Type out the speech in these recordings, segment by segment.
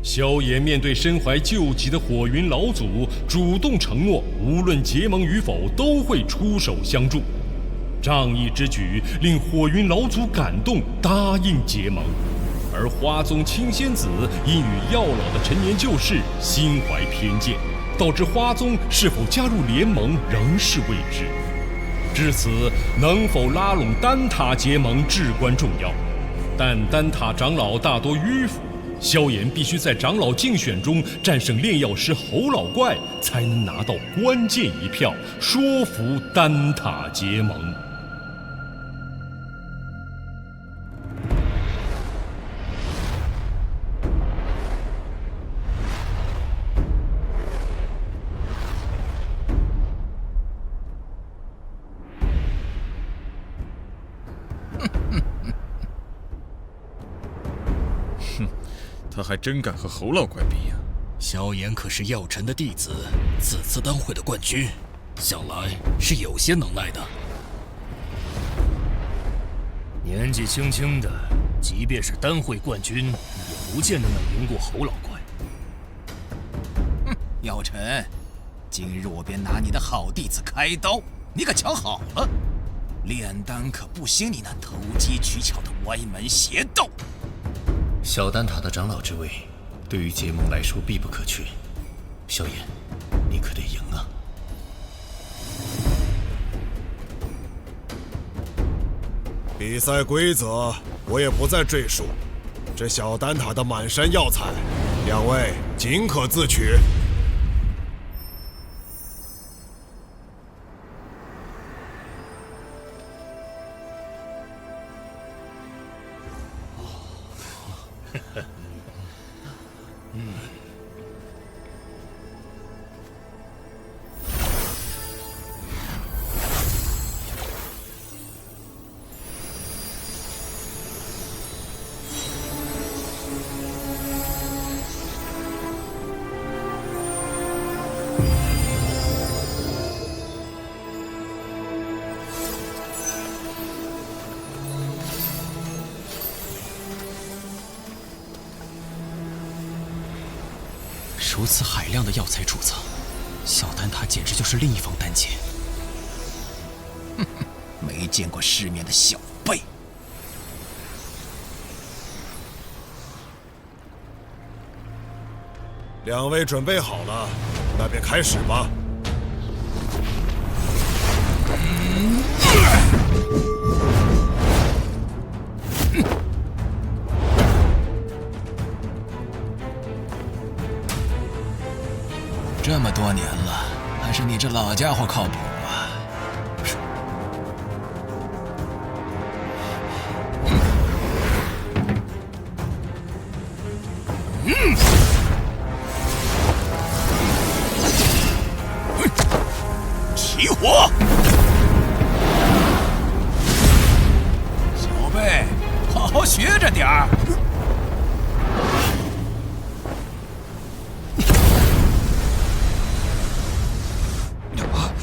萧炎面对身怀救急的火云老祖，主动承诺，无论结盟与否，都会出手相助。仗义之举令火云老祖感动，答应结盟。而花宗青仙子因与药老的陈年旧事心怀偏见，导致花宗是否加入联盟仍是未知。至此，能否拉拢丹塔结盟至关重要。但丹塔长老大多迂腐，萧炎必须在长老竞选中战胜炼药师侯老怪，才能拿到关键一票，说服丹塔结盟。他还真敢和侯老怪比呀！萧炎可是药尘的弟子，此次丹会的冠军，想来是有些能耐的。年纪轻轻的，即便是丹会冠军，也不见得能赢过侯老怪。哼，药尘，今日我便拿你的好弟子开刀，你可瞧好了，炼丹可不兴你那投机取巧的歪门邪道。小丹塔的长老之位，对于结盟来说必不可缺。萧炎，你可得赢啊！比赛规则我也不再赘述。这小丹塔的满山药材，两位尽可自取。如此海量的药材贮藏，小丹塔简直就是另一方丹界。哼哼，没见过世面的小辈。两位准备好了，那便开始吧。这么多年了，还是你这老家伙靠谱啊！起火！小辈，好好学着点儿。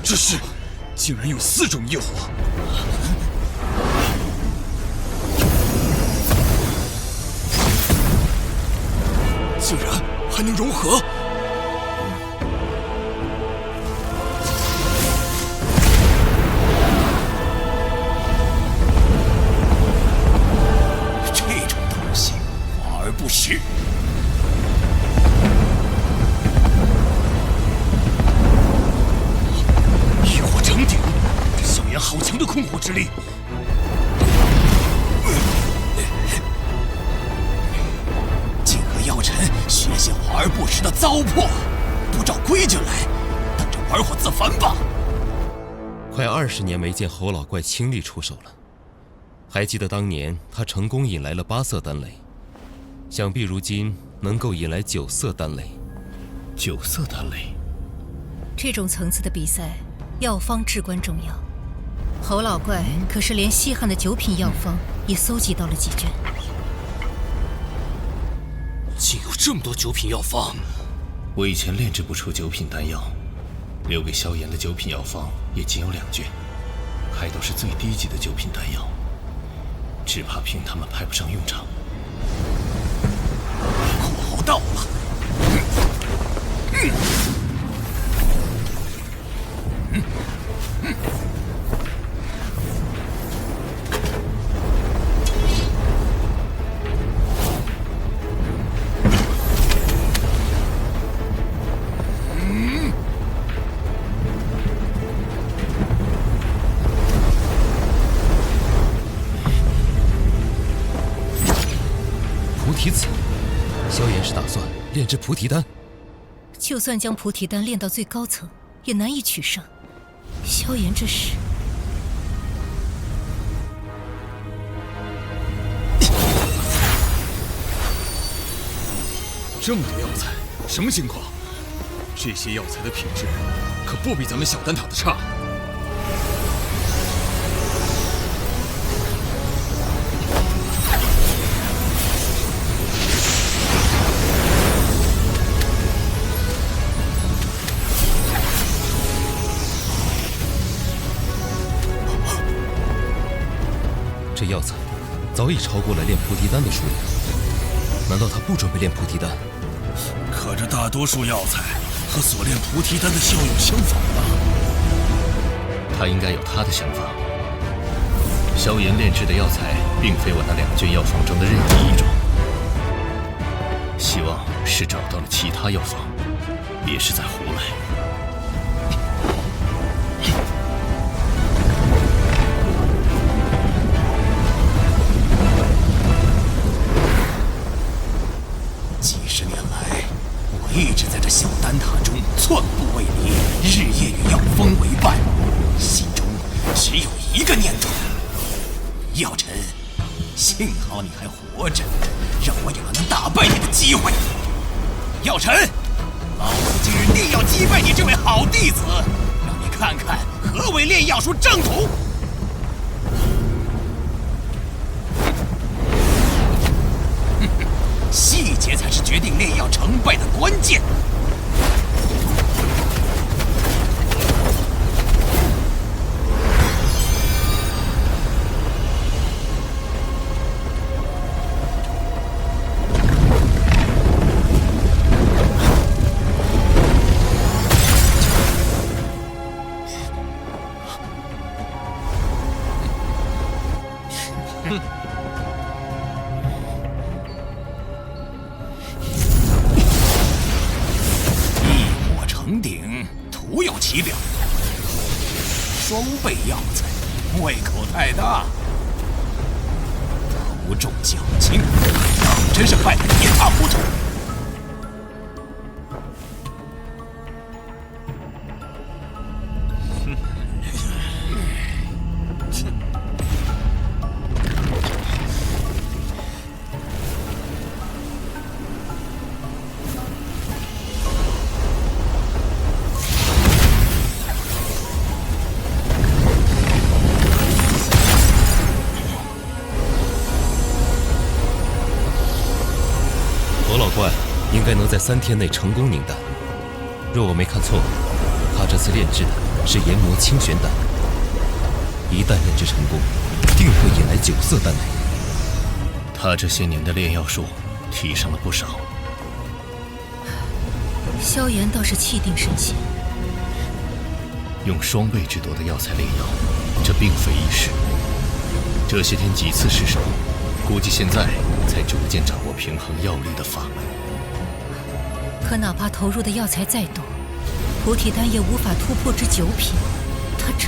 这是，竟然有4种业火！竟然还能融合！这种东西，华而不实。好强的控火之力！竟和药尘学些华而不实的糟粕，不照规矩来，等着玩火自焚吧！快20年没见侯老怪亲力出手了，还记得当年他成功引来了8色丹雷，想必如今能够引来9色丹雷。9色丹雷，这种层次的比赛，药方至关重要。侯老怪可是连稀罕的9品药方也搜集到了几卷。竟有这么多9品药方！我以前炼制不出9品丹药，留给萧炎的9品药方也仅有2卷，还都是最低级的9品丹药，只怕凭他们派不上用场。火候到了。菩提子，萧炎是打算炼制菩提丹。就算将菩提丹炼到最高层，也难以取胜。萧炎这是……这么多药材，什么情况？这些药材的品质可不比咱们小丹塔的差。这药材早已超过了炼菩提丹的数量，难道他不准备炼菩提丹？可这大多数药材和所炼菩提丹的效用相仿吧？他应该有他的想法。萧炎炼制的药材并非我那2卷药方中的任意一种，希望是找到了其他药方，别是在胡来。几十年来，我一直在这小丹塔中寸步未离，日夜与药方为伴，心中只有一个念头：药尘，幸好你还活着，让我有了能打败你的机会。药尘，老子今日定要击败你这位好弟子，让你看看何为炼药术正途。细节才是决定炼药成败的关键。徒有其表，双倍药材，胃口太大，头重脚轻，当真是败得一塌糊涂。侯老怪应该能在3天内成功凝丹。若我没看错，他这次炼制的是研磨清玄丹，一旦炼制成功，定会引来9色丹雷。他这些年的炼药术提升了不少。萧炎倒是气定神闲，用双倍之多的药材炼药，这并非易事。这些天几次失手，估计现在才逐渐掌握平衡药力的法门。可哪怕投入的药材再多，菩提丹也无法突破至9品。他这……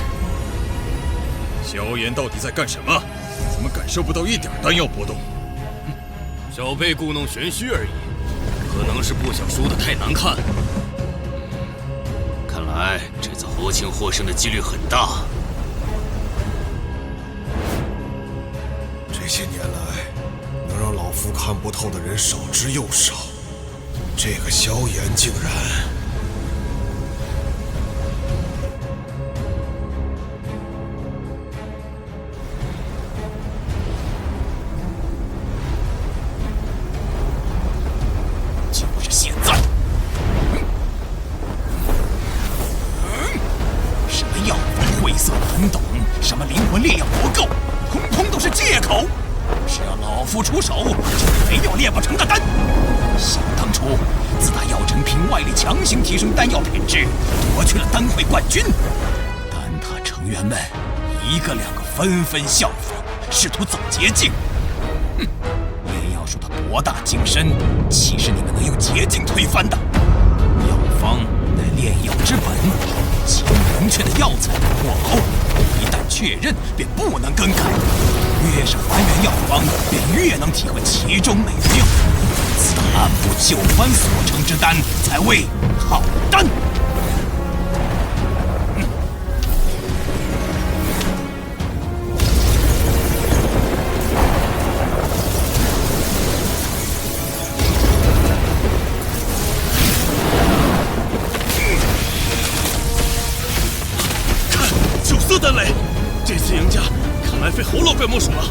萧炎到底在干什么？怎么感受不到一点丹药波动？小辈故弄玄虚而已，可能是不想输得太难看。看来这次侯青获胜的几率很大。这些年来，能让老夫看不透的人少之又少。这个萧炎竟然……就是现在！什么药方晦涩难懂，什么灵魂炼药不够，通通都是借口，是要老夫夫出手，就没有炼不成的丹。想当初，自打药城凭外力强行提升丹药品质，夺去了丹会冠军，丹塔成员们一个两个纷纷效仿，试图走捷径。炼药术的博大精深，岂是你们能用捷径推翻的？药方乃炼药之本，其明确的药材破候，一旦确认便不能更改。越是还原药方，便越能体会其中美妙。此按部就班所成之丹，才为好丹。看9色丹雷，这次赢家看来非侯老怪莫属了。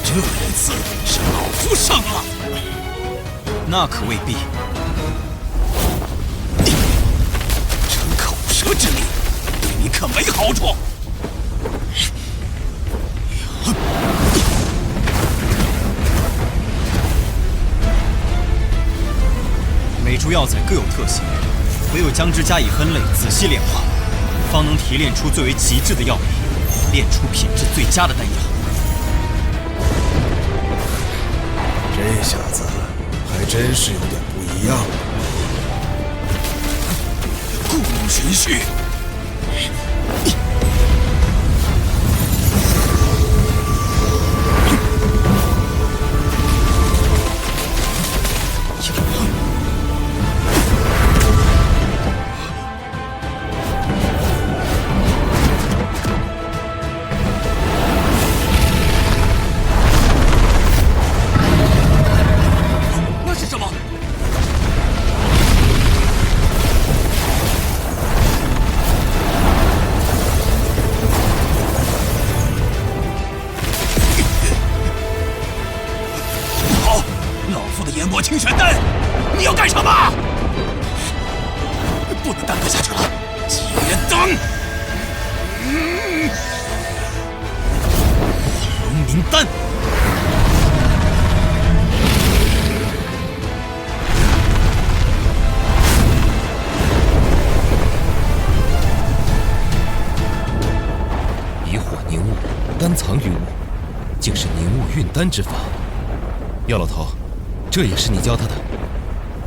这一次是老夫胜了。那可未必。逞口舌之力，对你可没好处。每株药材各有特性，唯有将之加以分类，仔细炼化，方能提炼出最为极致的药理，炼出品质最佳的丹药。这小子还真是有点不一样。故弄玄虚。清玄丹，你要干什么？不能耽搁下去了，结丹！龙明丹。以火凝物，丹藏于物，竟是凝物运丹之法。药老头，这也是你教他的？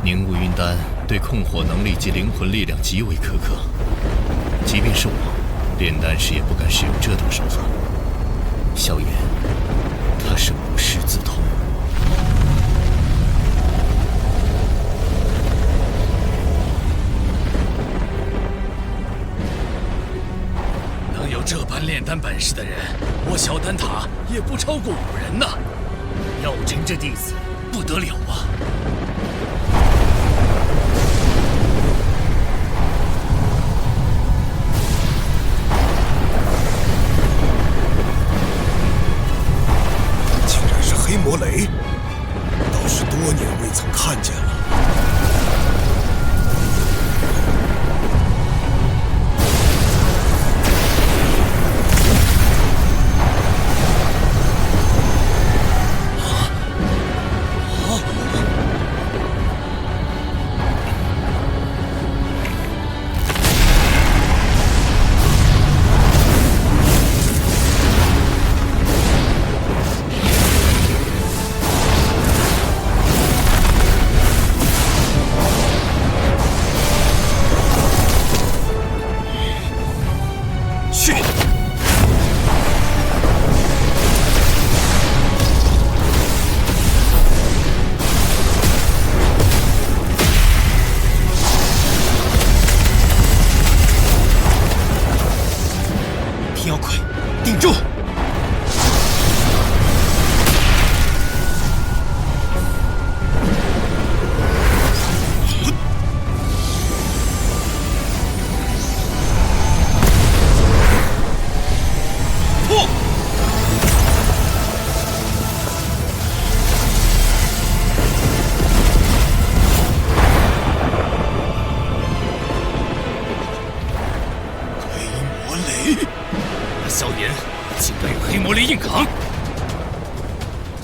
凝物运丹对控火能力及灵魂力量极为苛刻，即便是我，炼丹时也不敢使用这等手法。萧炎，他是无师自通。能有这般炼丹本事的人，我小丹塔也不超过5人呐。药尘这弟子不得了啊！竟然是黑魔雷，倒是多年未曾看见了。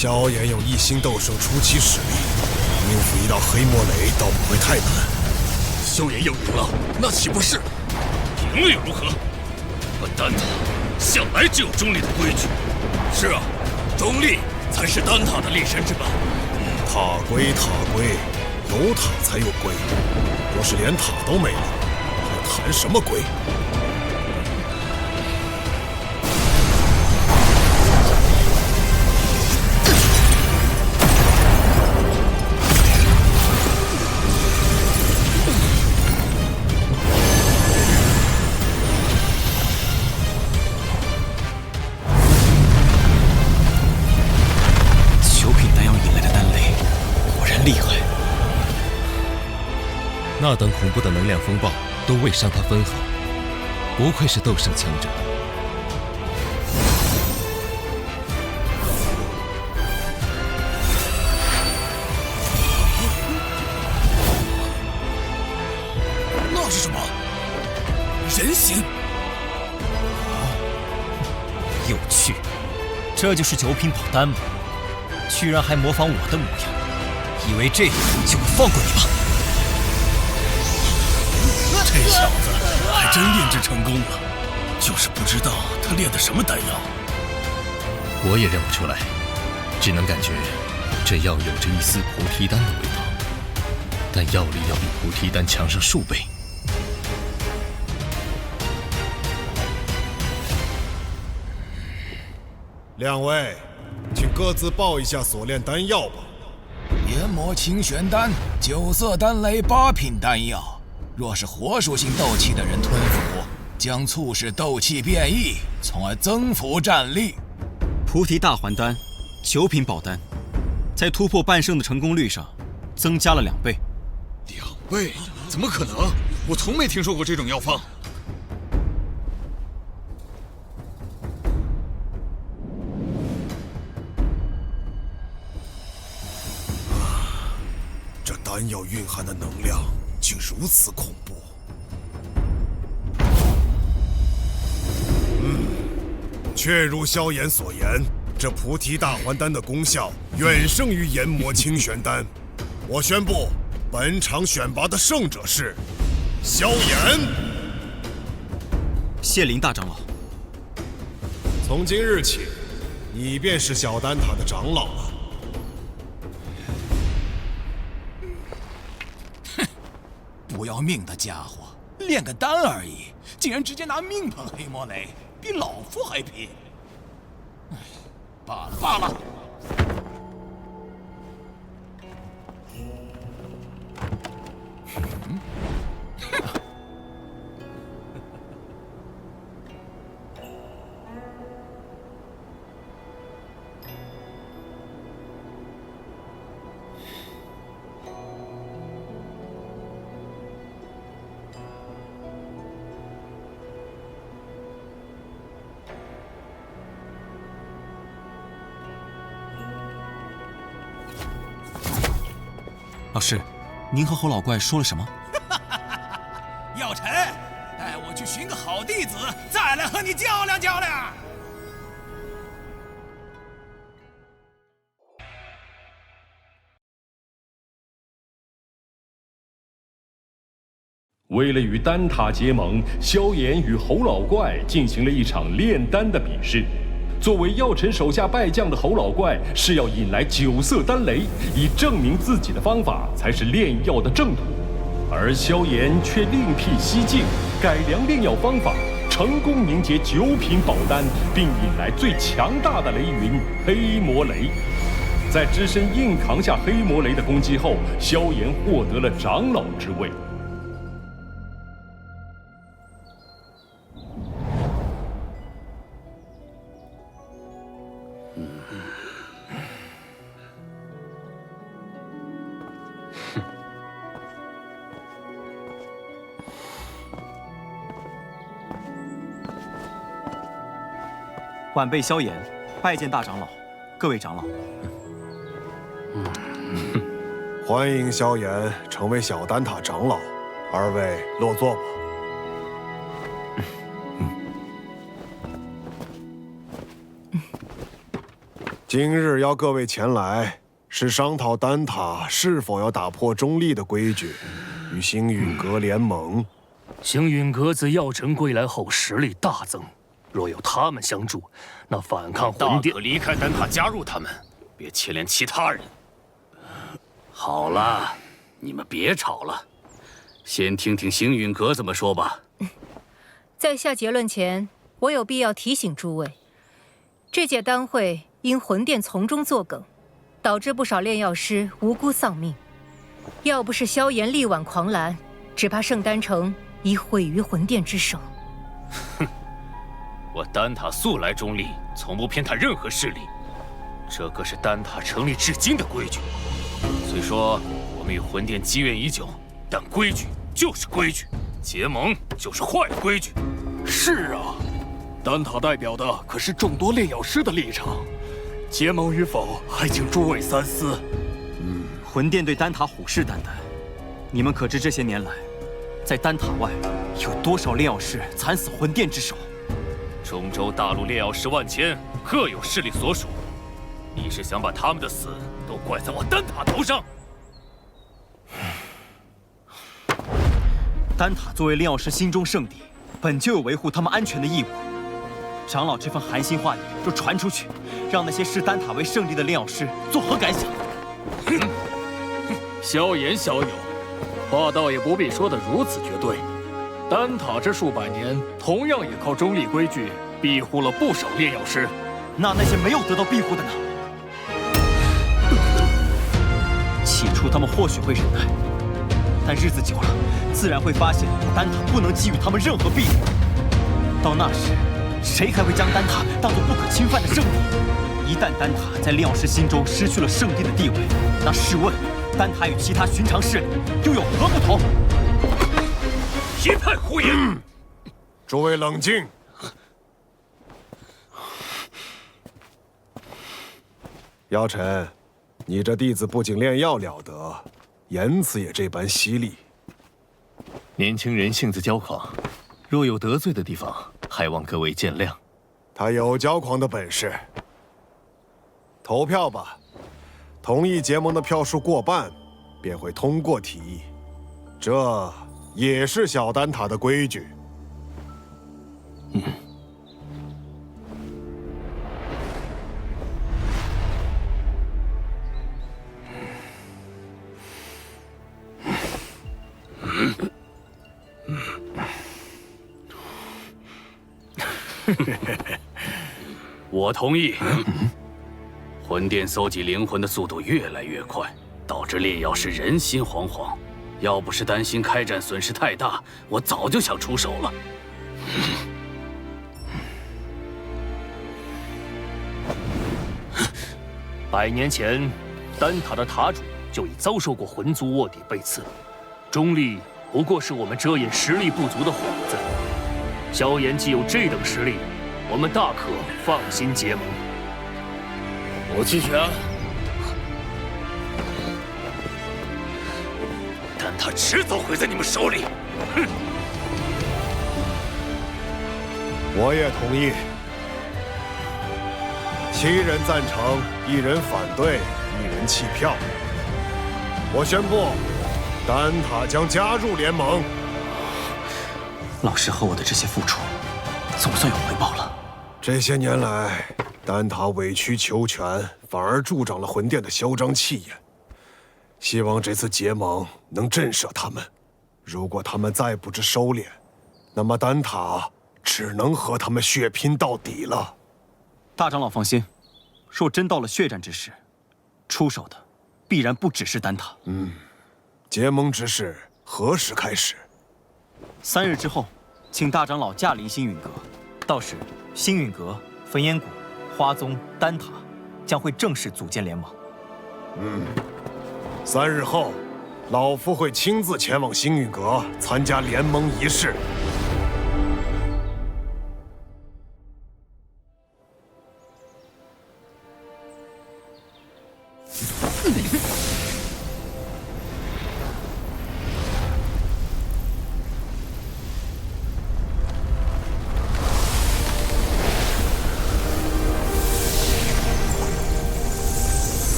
萧炎有一星斗圣初期实力，应付一道黑魔雷倒不会太难。萧炎又赢了，那岂不是？赢了又如何？本丹塔向来就有中立的规矩。是啊，中立才是丹塔的立身之本。塔归塔归，有塔才有归。若是连塔都没了，还谈什么归？那等恐怖的能量风暴都未伤他分毫，不愧是斗圣强者。那是什么？人形？有趣，这就是九品宝丹吗？居然还模仿我的模样，以为这样就会放过你吗？这小子还真炼制成功了，就是不知道他炼的什么丹药。我也认不出来，只能感觉这药有着一丝菩提丹的味道，但药力要比菩提丹强上数倍。两位，请各自报一下所炼丹药吧。研磨清玄丹，9色丹雷8品丹药。若是火属性斗气的人吞服，将促使斗气变异，从而增幅战力。菩提大还丹，9品宝丹，在突破半圣的成功率上增加了2倍。2倍？怎么可能？我从没听说过这种药方。这丹药蕴含的能量竟如此恐怖。确如萧炎所言，这菩提大还丹的功效远胜于研磨清玄丹。我宣布，本场选拔的胜者是萧炎。谢林大长老。从今日起，你便是小丹塔的长老了。不要命的家伙，炼个丹而已，竟然直接拿命碰黑魔雷，比老夫还拼！罢了罢了。老师，您和侯老怪说了什么？药尘，带我去寻个好弟子，再来和你较量较量。为了与丹塔结盟，萧炎与侯老怪进行了一场炼丹的比试。作为药尘手下败将的侯老怪是要引来9色丹雷，以证明自己的方法才是炼药的正途，而萧炎却另辟蹊径，改良炼药方法，成功凝结9品宝丹，并引来最强大的雷云黑魔雷。在只身硬扛下黑魔雷的攻击后，萧炎获得了长老之位。晚辈萧炎，拜见大长老，各位长老。欢迎萧炎成为小丹塔长老，二位落座吧。今日要各位前来，是商讨丹塔是否要打破中立的规矩，与星陨阁联盟。星陨阁自药尘归来后实力大增，若有他们相助，那反抗魂殿，大可离开丹塔加入他们，别牵连其他人。好了，你们别吵了，先听听星陨阁怎么说吧。在下结论前，我有必要提醒诸位，这届丹会因魂殿从中作梗，导致不少炼药师无辜丧命。要不是萧炎力挽狂澜，只怕圣丹城已毁于魂殿之手。哼，我丹塔素来中立，从不偏袒任何势力，这可是丹塔成立至今的规矩。虽说我们与魂殿积怨已久，但规矩就是规矩，结盟就是坏规矩。是啊，丹塔代表的可是众多炼药师的立场，结盟与否还请诸位三思。魂殿对丹塔虎视眈眈，你们可知这些年来，在丹塔外有多少炼药师惨死魂殿之手？中州大陆炼药师万千，各有势力所属。你是想把他们的死都怪在我丹塔头上？丹塔作为炼药师心中圣地，本就有维护他们安全的义务。长老这番寒心话语若传出去，让那些视丹塔为圣地的炼药师作何感想？萧炎萧友，话倒也不必说得如此绝对。丹塔这数百年，同样也靠中立规矩庇护了不少炼药师。那些没有得到庇护的呢？起初他们或许会忍耐，但日子久了，自然会发现丹塔不能给予他们任何庇护。到那时，谁还会将丹塔当作不可侵犯的圣地？一旦丹塔在炼药师心中失去了圣地的地位，那试问，丹塔与其他寻常势力又有何不同？一派胡言！诸位冷静。药尘，你这弟子不仅炼药了得，言辞也这般犀利。年轻人性子骄狂，若有得罪的地方，还望各位见谅。他有骄狂的本事。投票吧，同意结盟的票数过半，便会通过提议。这也是小丹塔的规矩。我同意。魂殿搜集灵魂的速度越来越快，导致炼药师人心惶惶。要不是担心开战损失太大，我早就想出手了。100年前，丹塔的塔主就已遭受过魂族卧底背刺，中立不过是我们遮掩实力不足的幌子。萧炎既有这等实力，我们大可放心结盟。我弃权。但他迟早毁在你们手里。哼！我也同意。7人赞成，1人反对，1人弃票。我宣布，丹塔将加入联盟。老师和我的这些付出，总算有回报了。这些年来，丹塔委曲求全，反而助长了魂殿的嚣张气焰。希望这次结盟能震慑他们。如果他们再不知收敛，那么丹塔只能和他们血拼到底了。大长老放心，若真到了血战之时，出手的必然不只是丹塔。结盟之事何时开始？3日之后，请大长老驾临星陨阁，到时星陨阁、焚烟谷、花宗、丹塔将会正式组建联盟。3日后，老夫会亲自前往星陨阁参加联盟仪式。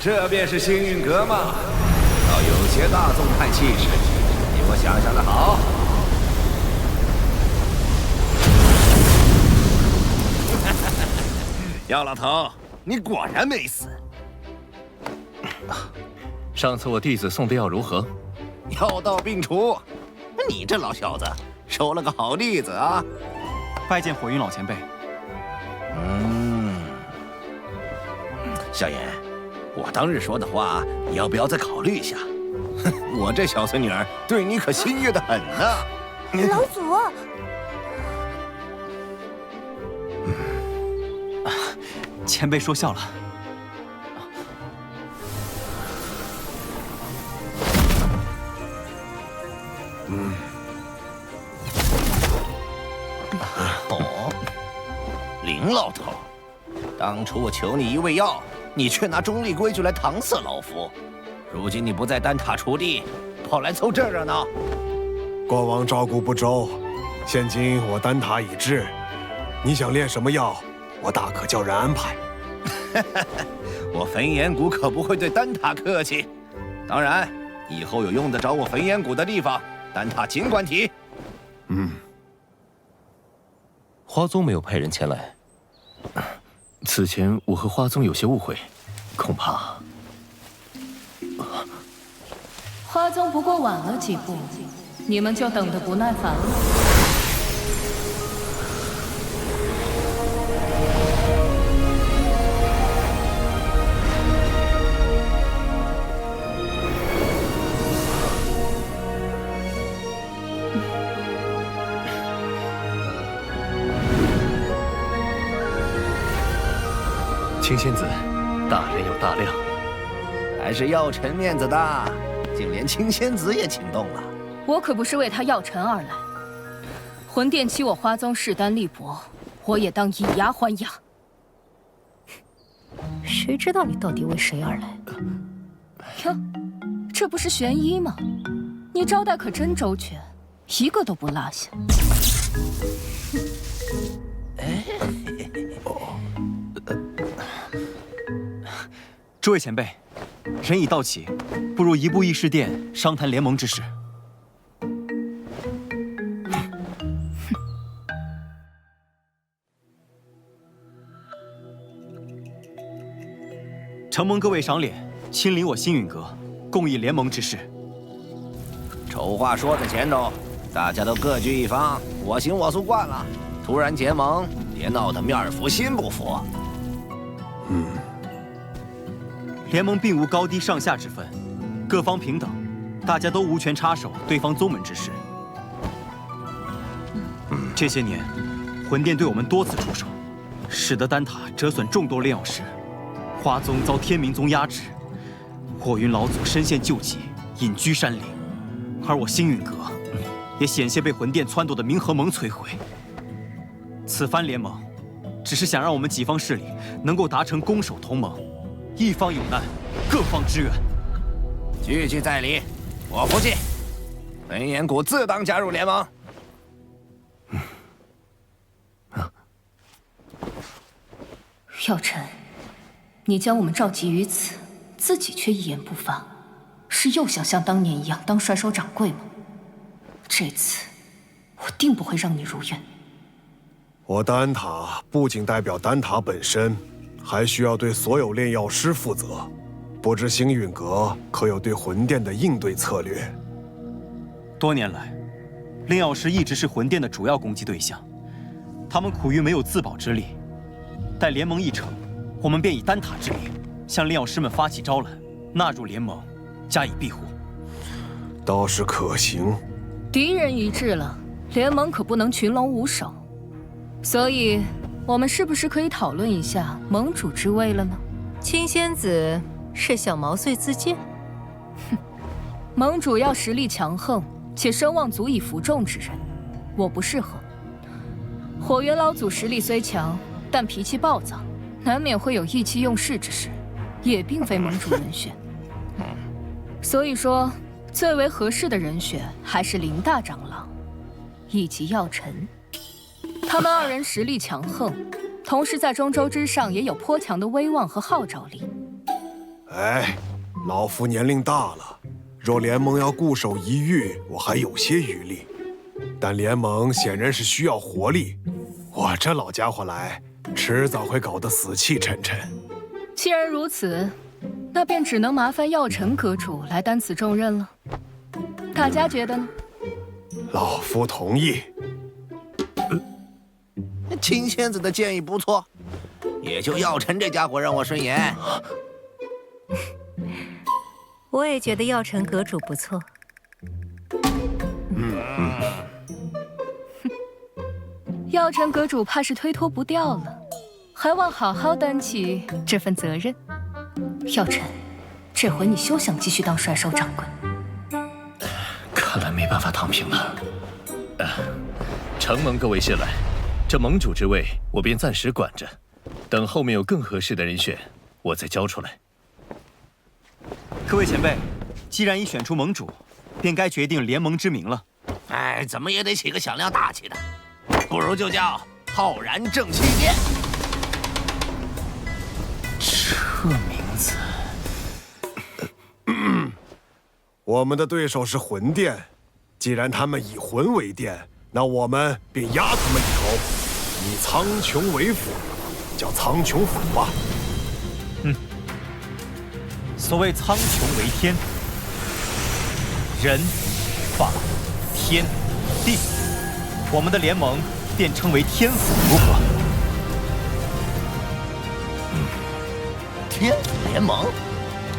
这便是星运阁吗？倒有些大宗派气势，比我想象的好。姚老头，你果然没死。上次我弟子送的药如何？药到病除。你这老小子收了个好弟子啊！拜见火云老前辈。萧炎，我当日说的话，你要不要再考虑一下？我这小孙女儿对你可心悦得很呢。老祖，前辈说笑了。林老头，当初我求你一味药，你却拿中立规矩来搪塞老夫。如今你不在丹塔锄地，跑来凑这热闹。国王照顾不周，现今我丹塔已至，你想炼什么药，我大可叫人安排。我焚炎谷可不会对丹塔客气。当然，以后有用得着我焚炎谷的地方，丹塔尽管提。花宗没有派人前来。此前我和花宗有些误会，恐怕……花宗不过晚了几步，你们就等得不耐烦了。青仙子，大人有大量，还是药尘面子大，竟连青仙子也请动了。我可不是为他药尘而来，魂殿欺我花宗势单力薄，我也当以牙还牙。谁知道你到底为谁而来？哟，这不是玄一吗？你招待可真周全，一个都不落下。诸位前辈，人已到齐，不如移步议事殿商谈联盟之事。承蒙各位赏脸，亲临我星陨阁，共议联盟之事。丑话说在前头，大家都各据一方，我行我素惯了，突然结盟，别闹得面儿服心不服。联盟并无高低上下之分，各方平等，大家都无权插手对方宗门之事。这些年，魂殿对我们多次出手，使得丹塔折损众多炼药师，花宗遭天明宗压制，火云老祖身陷救急，隐居山林，而我星陨阁也险些被魂殿撺掇的冥河盟摧毁。此番联盟，只是想让我们几方势力能够达成攻守同盟。一方有难，各方支援。句句在理，我服气。焚炎谷自当加入联盟。药尘，你将我们召集于此，自己却一言不发，是又想像当年一样当甩手掌柜吗？这次我定不会让你如愿。我丹塔不仅代表丹塔本身，还需要对所有炼药师负责。不知星陨阁可有对魂殿的应对策略？多年来，炼药师一直是魂殿的主要攻击对象，他们苦于没有自保之力。待联盟一成，我们便以丹塔之名向炼药师们发起招揽，纳入联盟，加以庇护。倒是可行。敌人一致了，联盟可不能群龙无首。所以，我们是不是可以讨论一下盟主之位了呢？青仙子是想毛遂自荐？哼，盟主要实力强横且声望足以服众之人，我不适合。火元老祖实力虽强，但脾气暴躁，难免会有意气用事之时，也并非盟主人选。所以说，最为合适的人选还是林大长老以及药尘。他们二人实力强横，同时在中州之上也有颇强的威望和号召力。哎，老夫年龄大了，若联盟要固守一隅，我还有些余力。但联盟显然是需要活力，我这老家伙来，迟早会搞得死气沉沉。既然如此，那便只能麻烦药尘阁主来担此重任了。大家觉得呢？老夫同意。秦仙子的建议不错，也就药尘这家伙让我顺眼。我也觉得药尘阁主不错。药尘阁主怕是推脱不掉了，还望好好担起这份责任。药尘，这回你休想继续当帅首长官。看来没办法躺平了。承蒙各位信赖，这盟主之位我便暂时管着，等后面有更合适的人选，我再交出来。各位前辈，既然已选出盟主，便该决定联盟之名了。哎，怎么也得起个响亮大气的，不如就叫浩然正气殿。这名字，我们的对手是魂殿，既然他们以魂为殿，那我们便压他们一头，以苍穹为府，叫苍穹府吧。所谓苍穹为天，人、法、天、地，我们的联盟便称为天府，如何？天府联盟，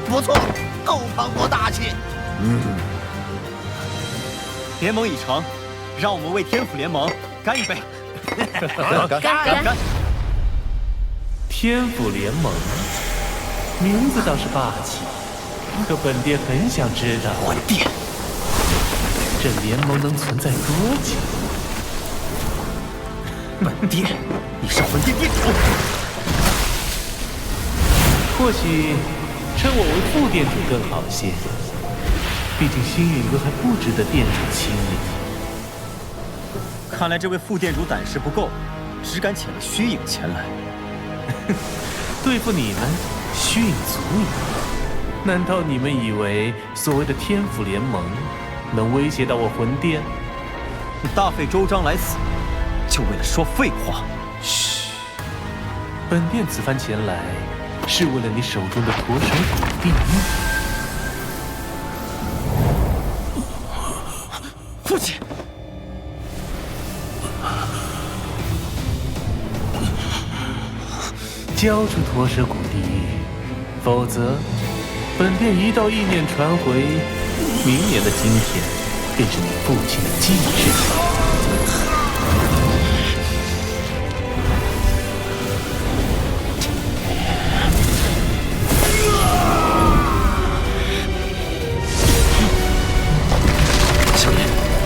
不错，够磅礴大气。联盟已成，让我们为天府联盟干一杯！干！天府联盟，名字倒是霸气，可本殿很想知道，魂殿，这联盟能存在多久？本殿，你是魂殿殿主。或许称我为副殿主更好些，毕竟星陨阁还不值得殿主亲临。看来这位副殿主胆识不够，只敢遣了虚影前来。对付你们，虚影足矣。难道你们以为所谓的天府联盟能威胁到我魂殿？你大费周章来此，就为了说废话？嘘，本殿此番前来，是为了你手中的驼蛇骨地狱。父亲，交出驼蛇骨地狱，否则本殿一道意念传回，明年的今天便是你父亲的忌日。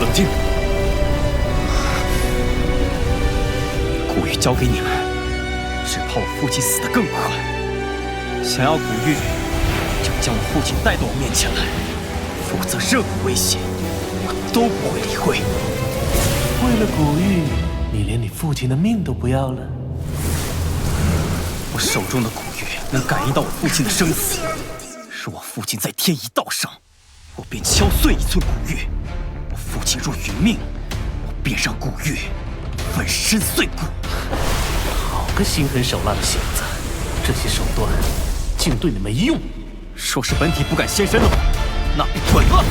冷静，古玉交给你们，只怕我父亲死得更快。想要古玉，就将我父亲带到我面前来，否则任何威胁，我都不会理会。为了古玉，你连你父亲的命都不要了？我手中的古玉能感应到我父亲的生死，若我父亲再添一道伤，我便敲碎一寸古玉。父亲若殒命，我便让古玉粉身碎骨。好个心狠手辣的小子，这些手段竟对你没用。若是本体不敢现身的话，那便滚吧！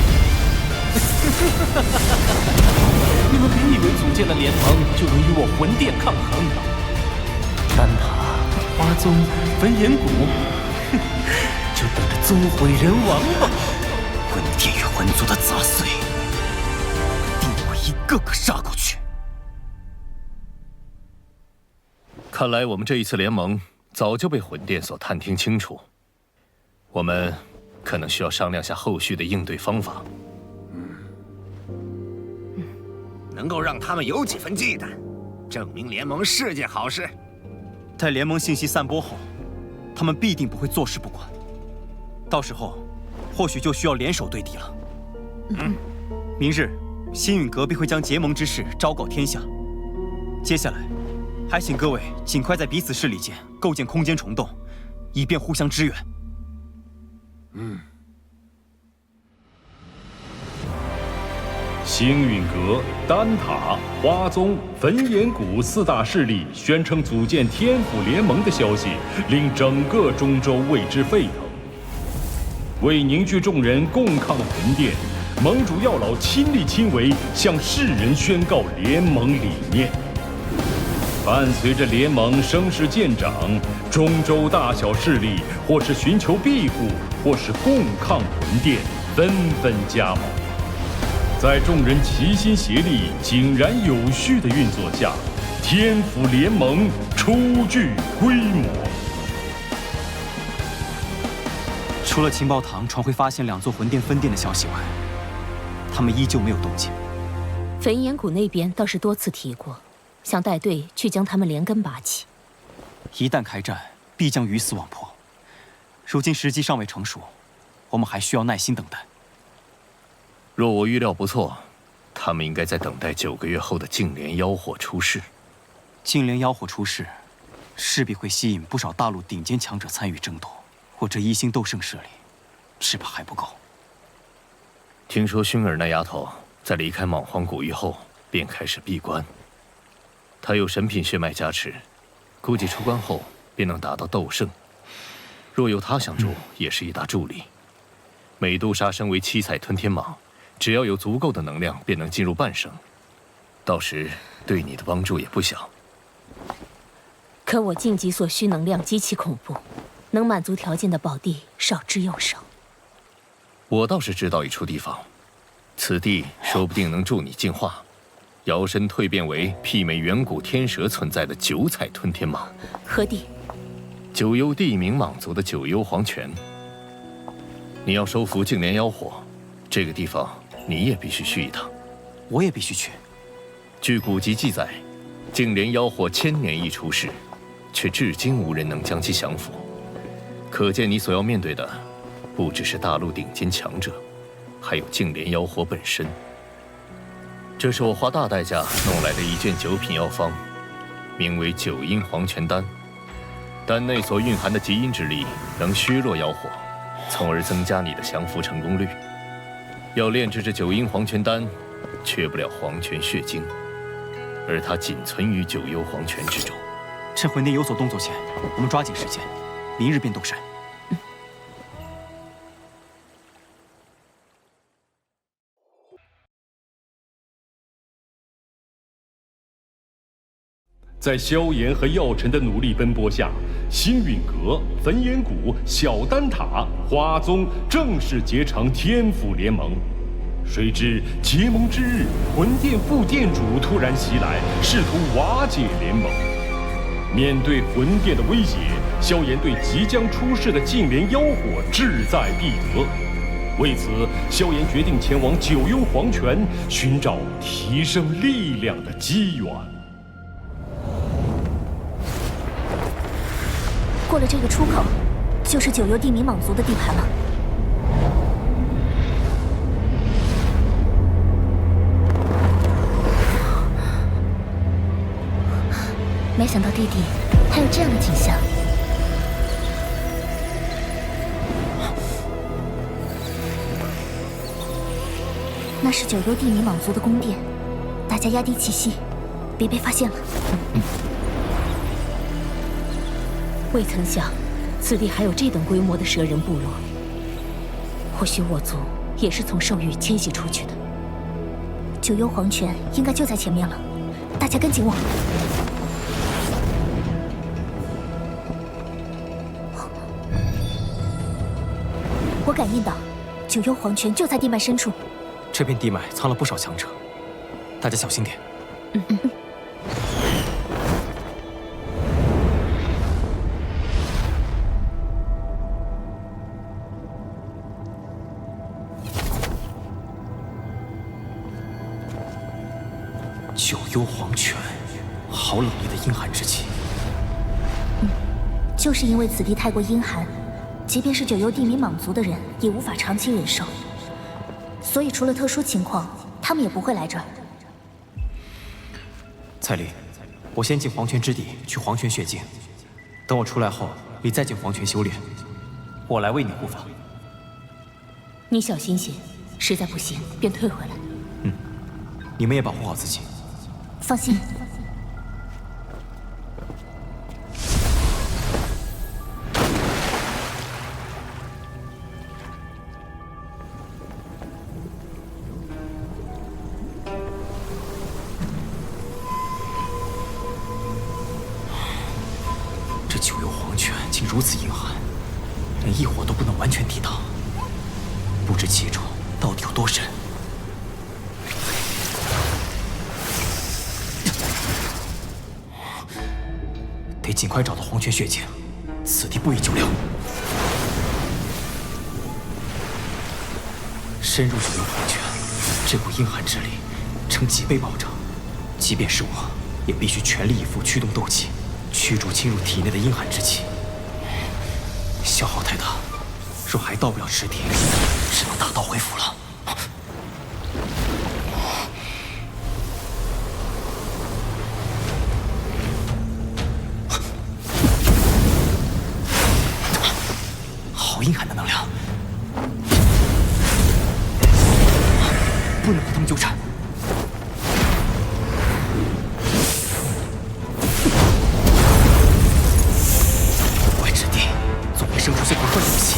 你们别以为组建了联盟就能与我魂殿抗衡。丹塔、花宗、焚炎谷，就等着宗毁人亡吧！魂殿与魂族的杂碎，一个个杀过去。看来我们这一次联盟早就被魂殿所探听清楚，我们可能需要商量下后续的应对方法。能够让他们有几分忌惮，证明联盟是件好事。待联盟信息散播后，他们必定不会坐视不管，到时候或许就需要联手对敌了。明日星陨阁必会将结盟之事昭告天下。接下来，还请各位尽快在彼此势力间构建空间虫洞，以便互相支援。星陨阁、丹塔、花宗、焚炎谷4大势力宣称组建天府联盟的消息，令整个中州为之沸腾。为凝聚众人共抗魂殿，盟主药老亲力亲为，向世人宣告联盟理念。伴随着联盟声势渐长，中州大小势力或是寻求庇护，或是共抗魂殿，纷纷加盟。在众人齐心协力、井然有序的运作下，天府联盟初具规模。除了情报堂传回发现2座魂殿分殿的消息外，他们依旧没有动静。焚炎谷那边倒是多次提过，想带队去将他们连根拔起。一旦开战，必将鱼死网破。如今时机尚未成熟，我们还需要耐心等待。若我预料不错，他们应该在等待9个月后的净莲妖火出世。净莲妖火出世，势必会吸引不少大陆顶尖强者参与争夺。我这1星斗圣势力，只怕还不够。听说薰儿那丫头在离开莽荒古域后便开始闭关，她有神品血脉加持，估计出关后便能达到斗圣。若有她相助，也是一大助力。美杜莎身为7彩吞天蟒，只要有足够的能量，便能进入半圣，到时对你的帮助也不小。可我晋级所需能量极其恐怖，能满足条件的宝地少之又少。我倒是知道一处地方，此地说不定能助你进化，摇身蜕变为媲美远古天蛇存在的9彩吞天蟒。何地？九幽地冥蟒族的九幽黄泉。你要收服净莲妖火，这个地方你也必须去一趟。我也必须去。据古籍记载，净莲妖火1000年一出世，却至今无人能将其降服。可见你所要面对的，不只是大陆顶尖强者，还有净莲妖火本身。这是我花大代价弄来的一卷9品药方，名为9阴黄泉丹。丹内所蕴含的极阴之力，能削弱妖火，从而增加你的降服成功率。要炼制这9阴黄泉丹，缺不了黄泉血晶，而它仅存于9幽黄泉之中。趁魂殿有所动作前，我们抓紧时间，明日便动身。在萧炎和药尘的努力奔波下，星陨阁、焚炎谷、小丹塔、花宗正式结成天府联盟。谁知结盟之日，魂殿副殿主突然袭来，试图瓦解联盟。面对魂殿的威胁，萧炎对即将出世的净莲妖火志在必得。为此，萧炎决定前往9幽黄泉，寻找提升力量的机缘。过了这个出口，就是9幽地冥蟒族的地盘了。没想到地底还有这样的景象。那是9幽地冥蟒族的宫殿，大家压低气息，别被发现了。未曾想，此地还有这等规模的蛇人部落。或许我族也是从兽域迁徙出去的。9幽黄泉应该就在前面了，大家跟紧我。我感应到9幽黄泉就在地脉深处。这片地脉藏了不少强者，大家小心点。9幽黄泉，好冷冽的阴寒之气。就是因为此地太过阴寒，即便是9幽地冥蟒族的人也无法长期忍受，所以除了特殊情况，他们也不会来这儿。蔡离，我先进黄泉之底取黄泉血晶，等我出来后，你再进黄泉修炼，我来为你护法。你小心些，实在不行便退回来。你们也保护好自己。放心。这九幽黄泉竟如此阴寒，连异火都不能完全抵挡，不知其中到底有多深。得尽快找到黄泉血井，此地不宜久留。深入九幽黄泉，这股阴寒之力呈几倍暴涨，即便是我，也必须全力以赴驱动斗气，驱逐侵入体内的阴寒之气。消耗太大，若还到不了池底，只能打道回府了。好阴寒的能量，不能和他们纠缠。外之地总会生出些怪怪的东西。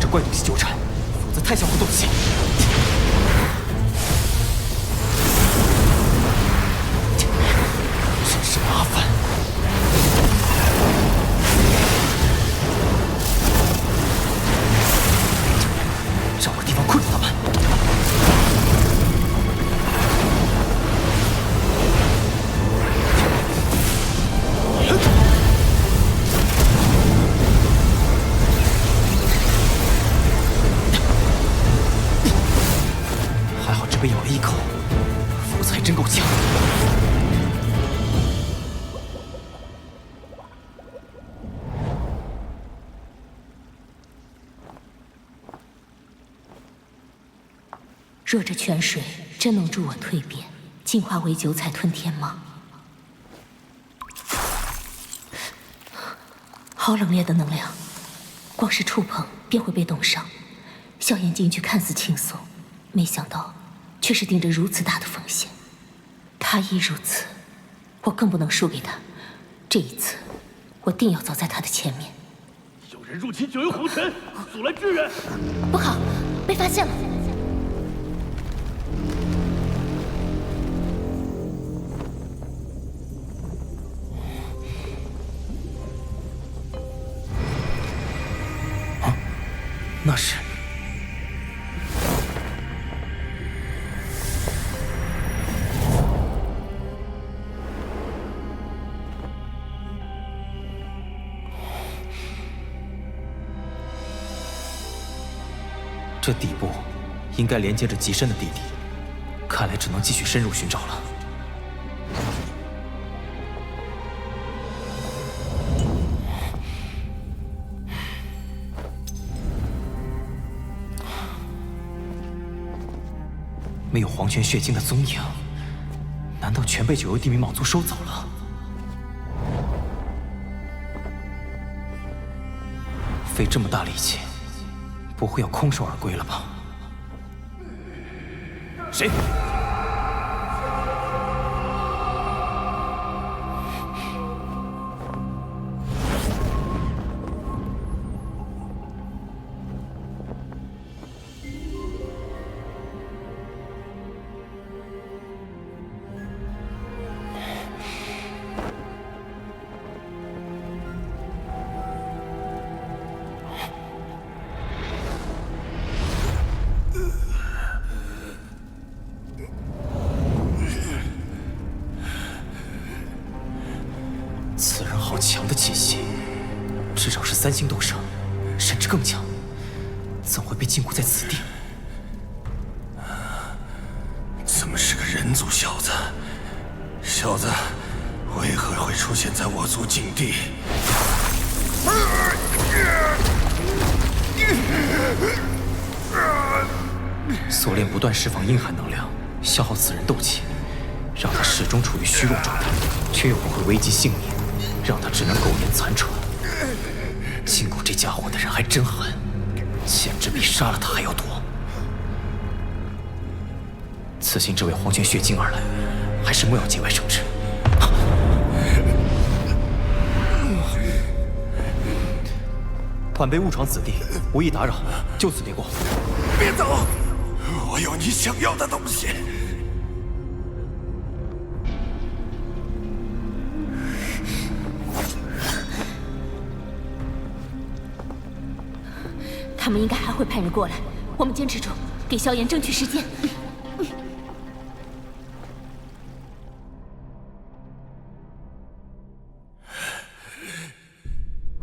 怪东西纠缠，否则太消耗斗气。真是麻烦。找个地方困住他们。被咬了一口，否则还真够呛。若这泉水真能助我蜕变，进化为九彩吞天蟒，好冷冽的能量，光是触碰便会被冻伤。萧炎进去看似轻松，没想到却是顶着如此大的风险。他亦如此，我更不能输给他。这一次，我定要走在他的前面。有人入侵九幽黄泉，速来支援！不好，被发现了！啊，那是……这底部应该连接着极深的地底，看来只能继续深入寻找了。没有黄泉血晶的踪影，难道全被九幽地冥蟒族收走了？费这么大力气，不会要空手而归了吧？谁？此人好强的气息，至少是3星斗圣，甚至更强，怎会被禁锢在此地？怎么是个人族小子？小子，为何会出现在我族境地？锁链不断释放阴寒能量，消耗此人斗气，让他始终处于虚弱状态，却又不会危及性命，让他只能苟延残喘。禁锢这家伙的人还真狠，简直比杀了他还要多。此行这位黄泉血精而来，还是莫要节外生枝。晚辈误闯此地，无意打扰，就此别过。别走，我有你想要的东西。他们应该还会派人过来，我们坚持住，给萧炎争取时间。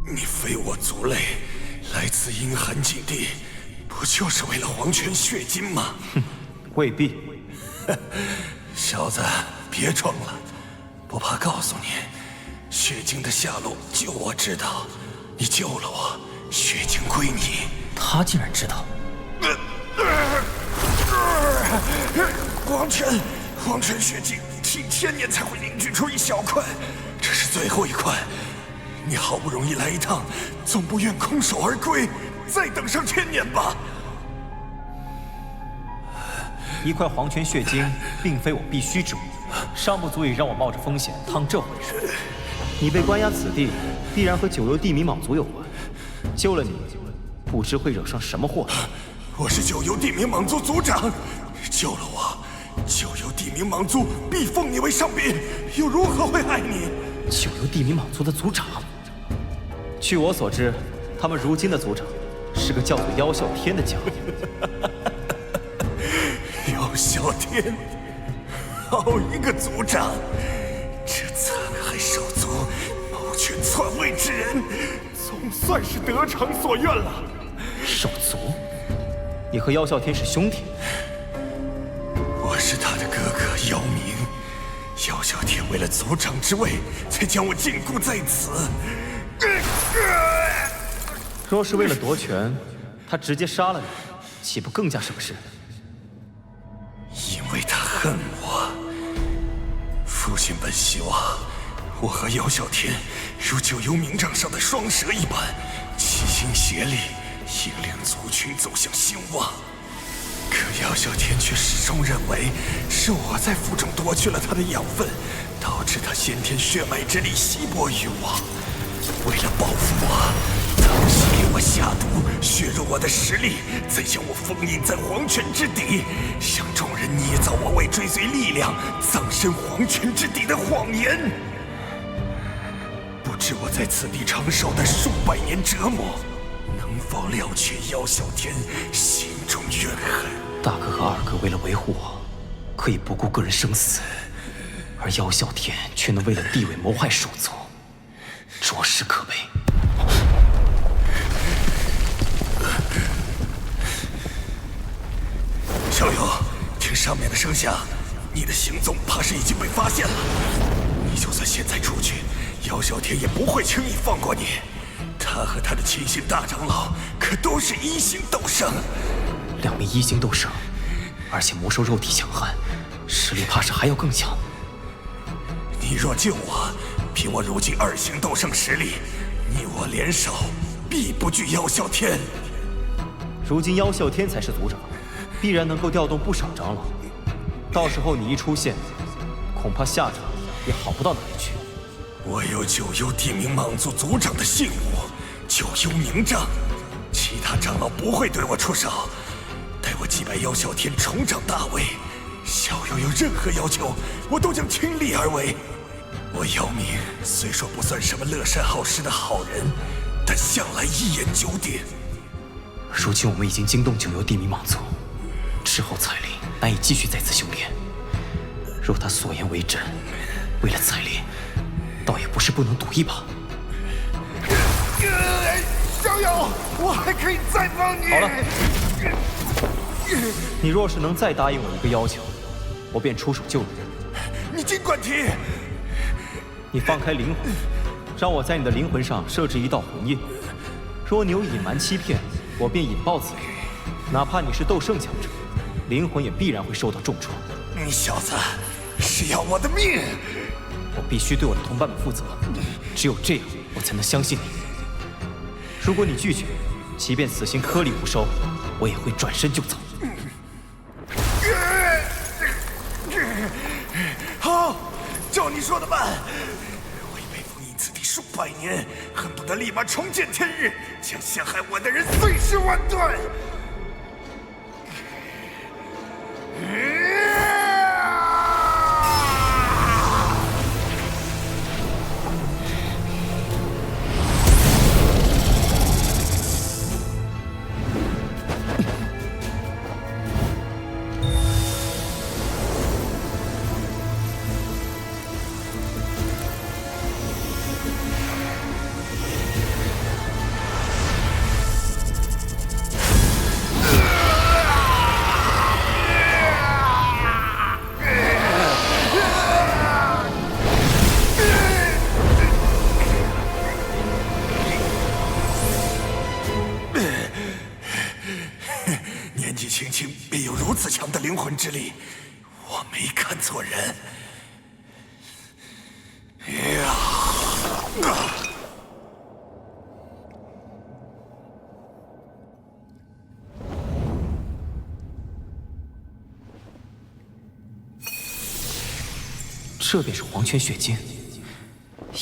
你非我族类，来自阴寒境地，不就是为了黄泉血精吗？哼，未必。小子，别装了，不怕告诉你，血精的下落就我知道。你救了我，血精归你。他竟然知道。黄泉血精几千年才会凝聚出一小块，这是最后一块。你好不容易来一趟，总不愿空手而归，再等上1000年吧。一块黄泉血精并非我必须之物，尚不足以让我冒着风险趟这回水。你被关押此地，必然和九幽地冥蟒族有关。救了你，不知会惹上什么祸。我是九幽地冥蟒族族长，救了我，九幽地冥蟒族必奉你为上宾，又如何会害你？九幽地冥蟒族的族长？据我所知，他们如今的族长是个叫做妖啸天的家伙。妖啸天，好一个族长！这残害兽族、谋权篡位之人，总算是得偿所愿了。兽族？你和妖啸天是兄弟？我是他的哥哥妖冥，妖啸天为了族长之位，才将我禁锢在此。若是为了夺权，他直接杀了你，岂不更加省事？因为他恨我。父亲本希望我和妖啸天如九幽冥杖上的双蛇一般，齐心协力，引领族群走向兴旺。可妖啸天却始终认为是我在腹中夺去了他的养分，导致他先天血脉之力稀薄于我。为了报复我，当时给我下毒，削弱我的实力，再将我封印在黄泉之底，向众人捏造我为追随力量葬身黄泉之底的谎言。不知我在此地承受的数百年折磨，能否了却妖啸天心中怨恨？大哥和二哥为了维护我，可以不顾个人生死，而妖啸天却能为了地位谋害兽族，着实可悲。小友，听上面的声响，你的行踪怕是已经被发现了。你就算现在出去，妖啸天也不会轻易放过你。他和他的亲信大长老可都是1星斗圣，2名1星斗圣，而且魔兽肉体强悍，实力怕是还要更强。你若救我，凭我如今2星斗圣实力，你我联手必不惧妖啸天。如今妖啸天才是族长，必然能够调动不少长老。到时候你一出现，恐怕下场也好不到哪里去。我有九幽地冥蟒族族长的信物九幽冥杖，其他长老不会对我出手。待我击败妖啸天，重掌大位，小友有任何要求，我都将倾力而为。我姚明虽说不算什么乐善好施的好人，但向来一言九鼎。如今我们已经惊动九幽地冥蟒族，之后彩铃难以继续再次修炼。若他所言为真，为了彩铃，倒也不是不能赌一把。小友，我还可以再帮你。好了，你若是能再答应我一个要求，我便出手救你。你尽管提。你放开灵魂，让我在你的灵魂上设置一道魂印。若你有隐瞒欺骗，我便引爆此灵。哪怕你是斗圣强者，灵魂也必然会受到重创。你小子是要我的命！我必须对我的同伴们负责，只有这样，我才能相信你。如果你拒绝，即便死刑颗粒无收，我也会转身就走。好，照你说的办。我已被封印此地数百年，恨不得立马重见天日，将陷害我的人碎尸万段。年纪轻轻便有如此强的灵魂之力，我没看错人。这便是黄泉血晶，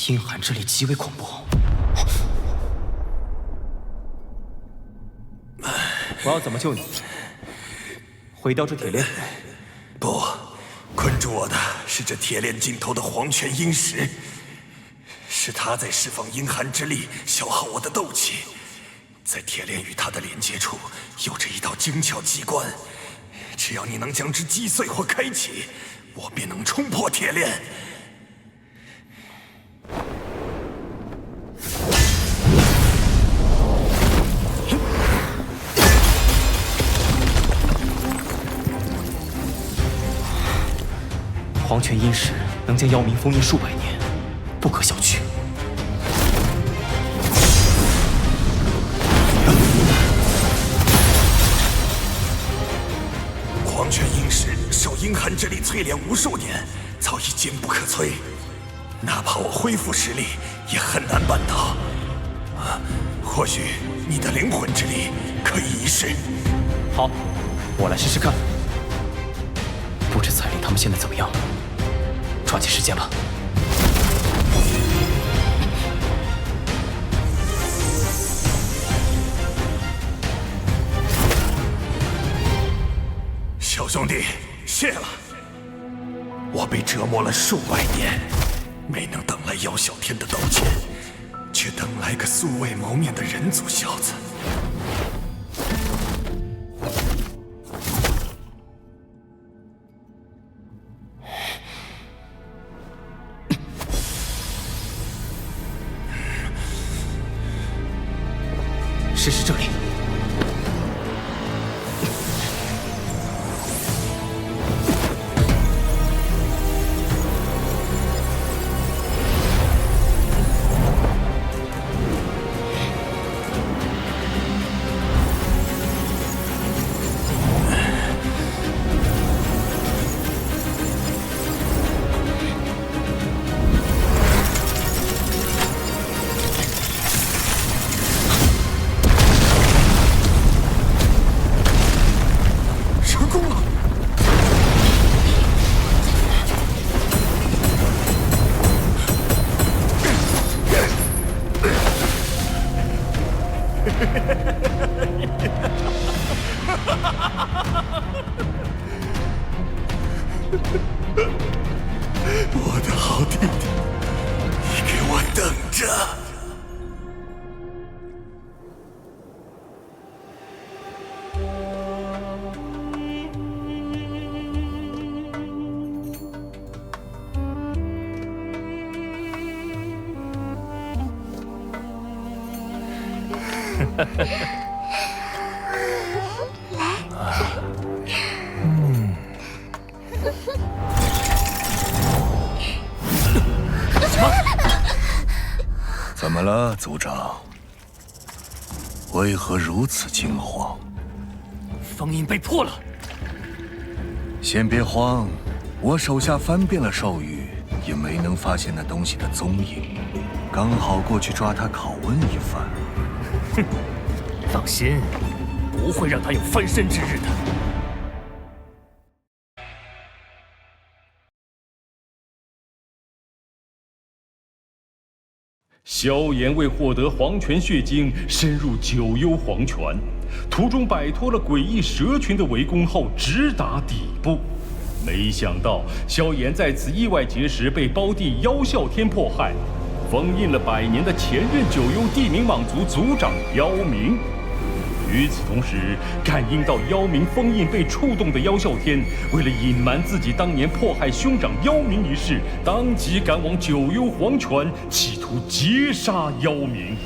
阴寒之力极为恐怖。我要怎么救你？毁掉这铁链？不，困住我的是这铁链尽头的黄泉阴石，是它在释放阴寒之力，消耗我的斗气。在铁链与它的连接处，有着一道精巧机关，只要你能将之击碎或开启，我便能冲破铁链。黄泉阴石能将妖民封印数百年，不可小觑。黄泉阴石受阴寒之力淬炼无数年，早已坚不可摧。哪怕我恢复实力，也很难办到。或许你的灵魂之力可以一试。好，我来试试看。不知彩铃他们现在怎么样？抓紧时间吧。小兄弟，谢了。我被折磨了数百年，没能等来姚小天的道歉，却等来个素未谋面的人族小子。试试这里。我的好弟弟，你给我等着！什么？怎么了，族长？为何如此惊慌？封印被破了。先别慌，我手下翻遍了兽域，也没能发现那东西的踪影，刚好过去抓他拷问一番。哼，放心，不会让他有翻身之日的。萧炎为获得黄泉血晶，深入九幽黄泉，途中摆脱了诡异蛇群的围攻后，直达底部。没想到萧炎在此意外结识被胞弟妖啸天迫害，封印了100年的前任九幽地冥蟒族族长妖冥。与此同时，感应到妖冥封印被触动的妖啸天，为了隐瞒自己当年迫害兄长妖冥一事，当即赶往九幽黄泉，企图截杀妖冥。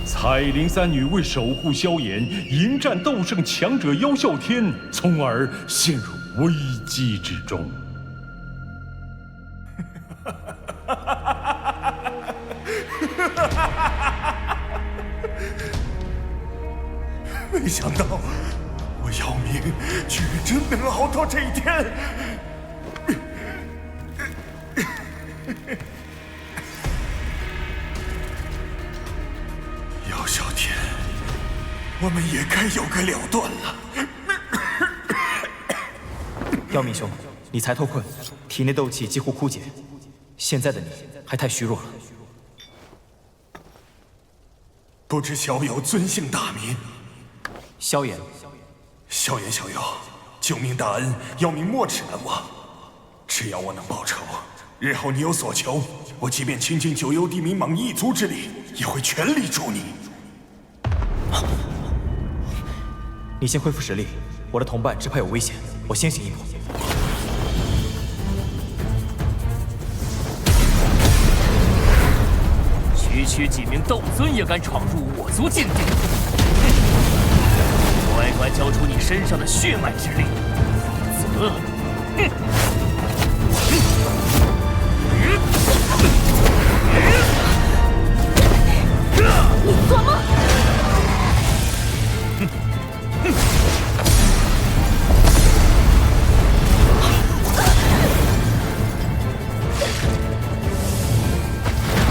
彩灵三女为守护萧炎，迎战斗胜强者妖啸天，从而陷入危机之中。没想到我姚明居然真能熬到这一天。姚啸天，我们也该有个了断了。姚明兄，你才脱困，体内斗气几乎枯竭，现在的你还太虚弱了。不知小友尊姓大名？萧炎。萧炎小友，救命大恩，姚明没齿难忘。只要我能报仇，日后你有所求，我即便倾尽九幽地冥蟒一族之力，也会全力助你。你先恢复实力，我的同伴只怕有危险，我先行一步。区几名斗尊也敢闯入我族禁地，乖乖交出你身上的血脉之力，否则，你做梦！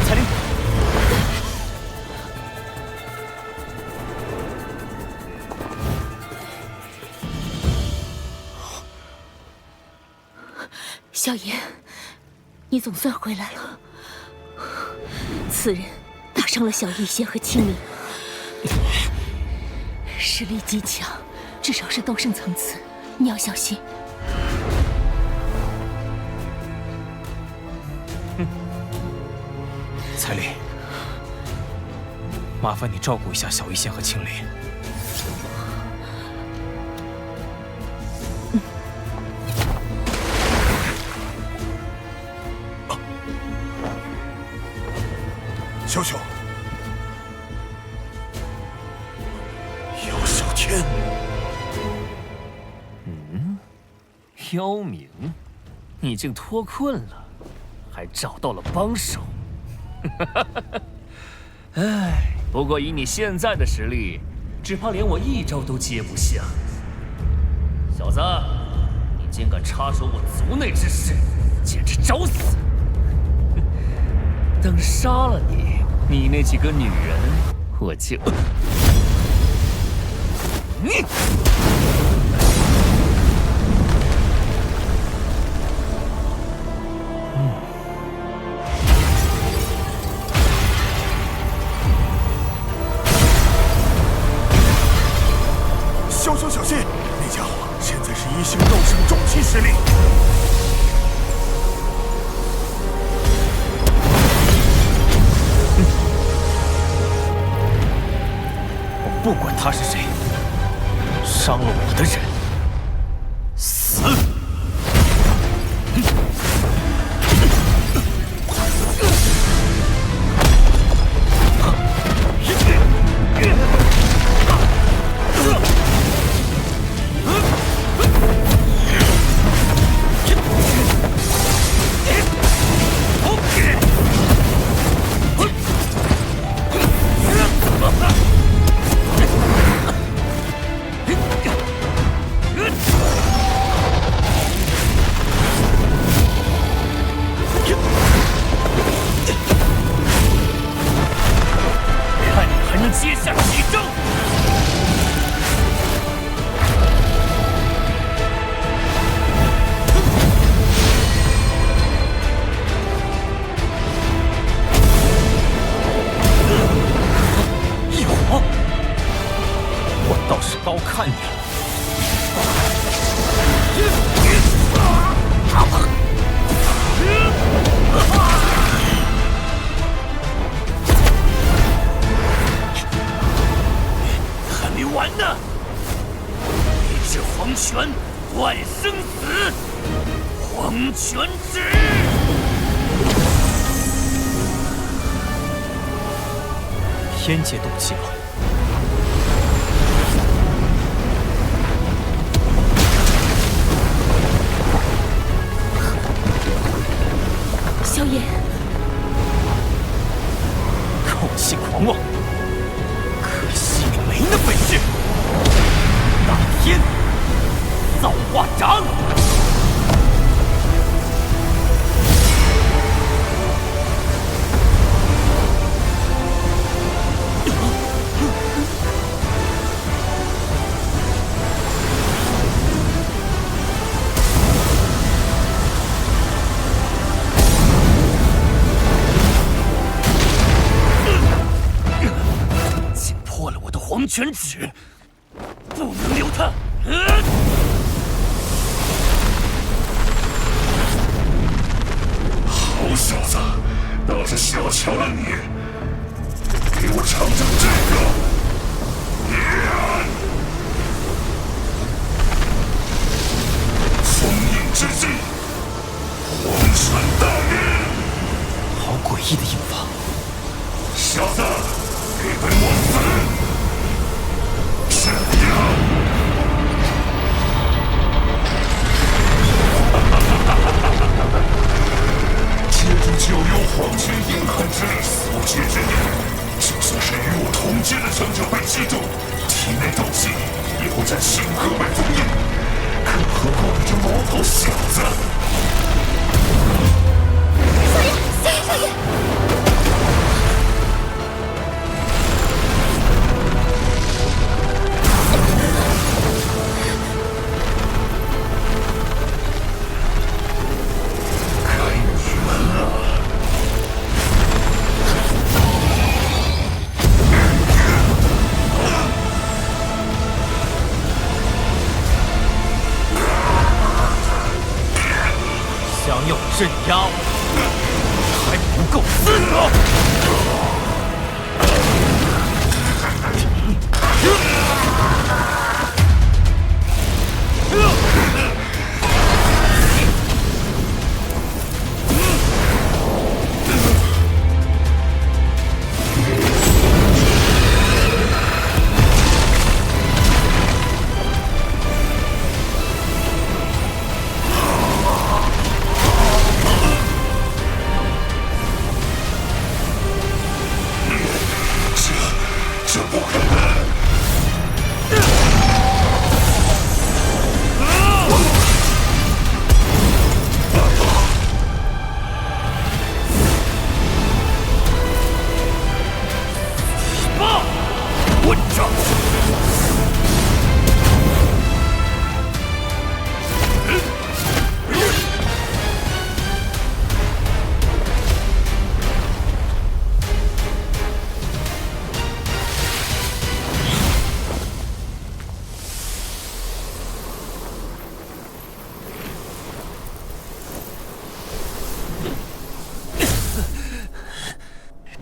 彩铃。萧炎，你总算回来了。此人打伤了小医仙和青灵，实力极强，至少是斗圣层次，你要小心。彩铃，麻烦你照顾一下小医仙和青灵。小小，姚啸天，妖冥，你竟脱困了，还找到了帮手。唉，不过以你现在的实力，只怕连我一招都接不下。小子，你竟敢插手我族内之事，简直找死！等杀了你，你那几个女人，我就……你。萧萧小心，那家伙现在是1星斗圣中期实力。不管他是谁，伤了我的人，死！黄泉指！天界动气了。萧炎，口气狂妄，可惜你没那本事。大天造化掌！黄泉指，不能留他！好小子，倒是小瞧了你！给我尝尝这个！封印之际，黄泉大灭！好诡异的印法！小子，给本我死！这样，借助九幽黄泉阴寒之力速结之念，就算是与我同阶的强者被击中，体内斗气也会在顷刻被封印，更何况你这毛头小子！少爷！想要镇压我，还不够资格！这不可能！报！混账！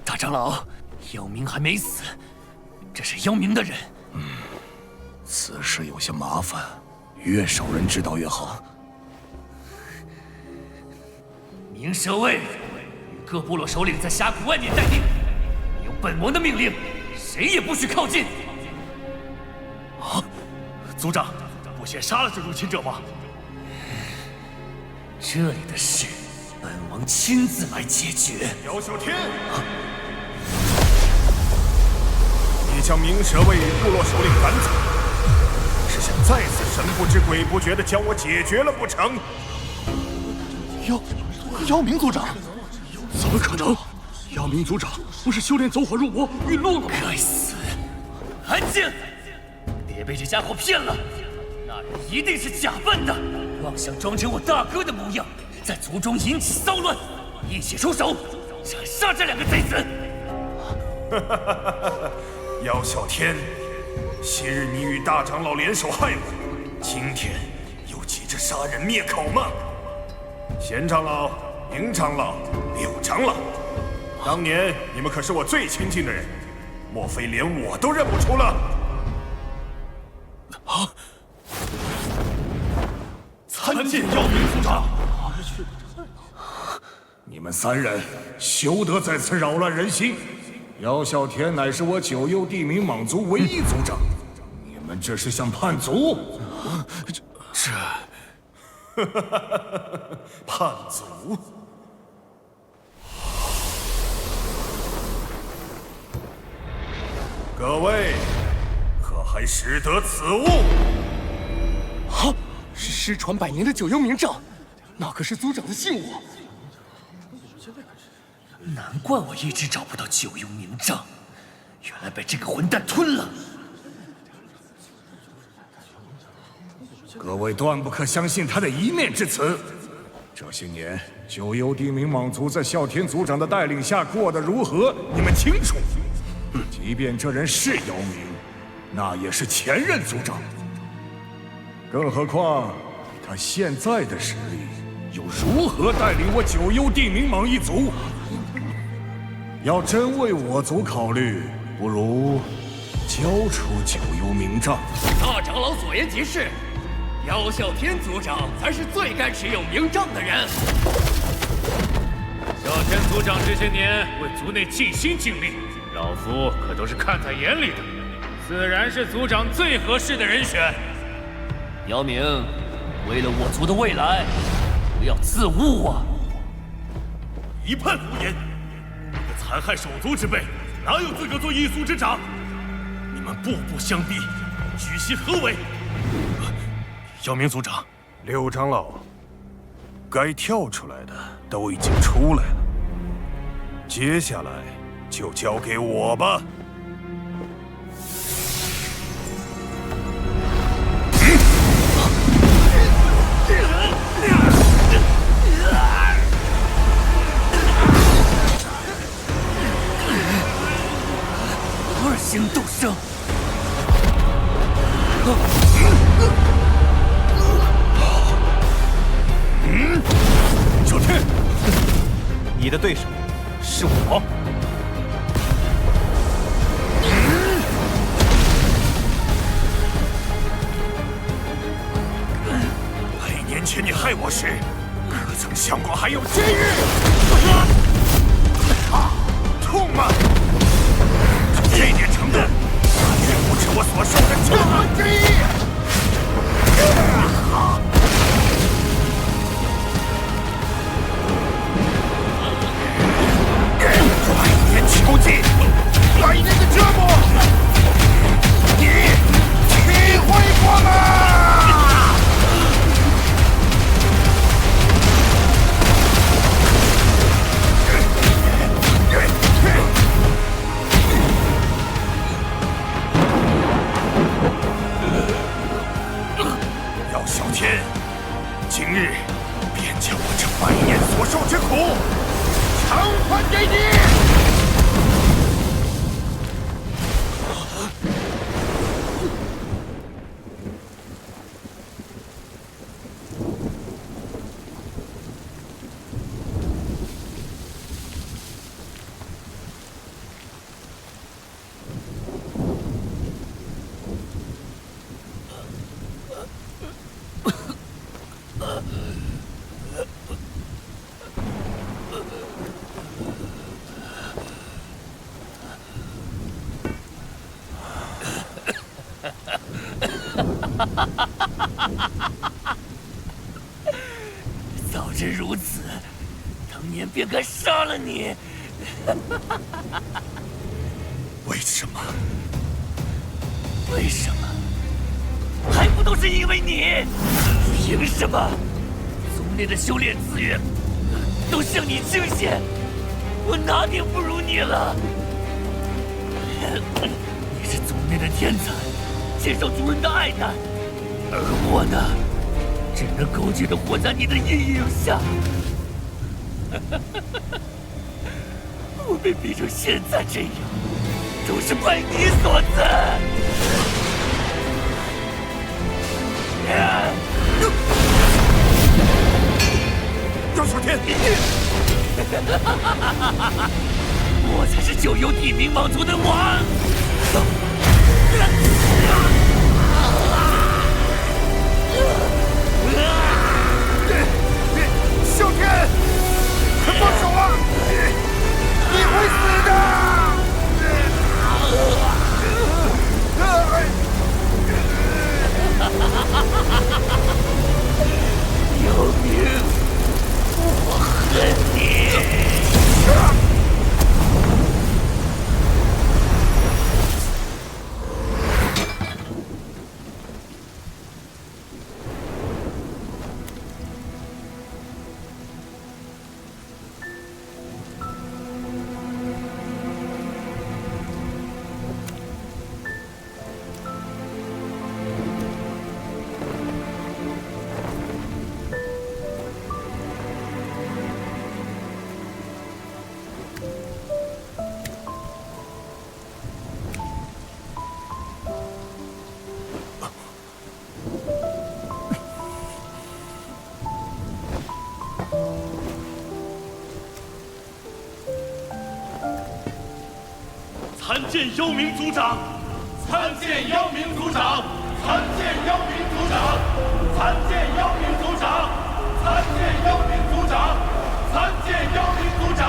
大长老，妖明还没死，这是妖明的人。此事有些麻烦，越少人知道越好。明舍卫与各部落首领在峡谷外面待定，有本王的命令，谁也不许靠近。啊！族长，不先杀了这入侵者吗？这里的事，本王亲自来解决。姚小天，你将明舍卫与部落首领赶走，是想再次神不知鬼不觉地将我解决了不成？妖明族长，怎么可能？妖明族长不是修炼走火入魔陨落了吗？该死！安静！别被这家伙骗了，那人一定是假扮的，妄想装成我大哥的模样，在族中引起骚乱，一起出手斩杀这两个贼子！姚小天，昔日你与大长老联手害我，今天又急着杀人灭口吗？贤长老、明长老、柳长老，当年你们可是我最亲近的人，莫非连我都认不出了？参见妖明族长！你们3人休得再次扰乱人心！姚啸天乃是我九幽地冥蟒族唯一族长，你们这是想叛族？叛族？各位，可还识得此物？啊！是失传100年的九幽冥杖，那可是族长的信物。难怪我一直找不到九幽冥杖，原来被这个混蛋吞了。各位断不可相信他的一面之词。这些年，九幽地冥蟒族在啸天族长的带领下过得如何，你们清楚。即便这人是姚明，那也是前任族长。更何况，以他现在的实力，又如何带领我九幽地冥蟒一族？要真为我族考虑，不如交出九幽冥杖。大长老所言极是，姚啸天族长才是最该持有冥杖的人。啸天族长这些年为族内尽心尽力，老夫可都是看在眼里的，自然是族长最合适的人选。姚明，为了我族的未来，不要自误啊！一派胡言！你个残害手足之辈，哪有资格做一族之长？你们步步相逼，举席何为？姚明族长，六长老，该跳出来的都已经出来了，接下来就交给我吧。二星斗圣。小天，你的对手是我。100年前你害我时，可曾想过还有今日？痛吗？这点程度，远不止我所受的千分之一。100年囚禁，100年的折磨，你体会过吗？姚啸天，今日便将我这100年所受之苦偿还给你！早知如此，当年便该杀了你。为什么？为什么？还不都是因为你？凭什么？族内的修炼资源都向你倾斜，我哪点不如你了？你是族内的天才，接受族人的爱戴，而我呢，只能苟且地活在你的阴影下。我被逼成现在这样，都是拜你所赐。姚啸天，我才是九幽地冥蟒族的王。参见妖明族长！参见妖明族长！参见妖明族长！参见妖明族长！参见妖明族长！参见妖明族长！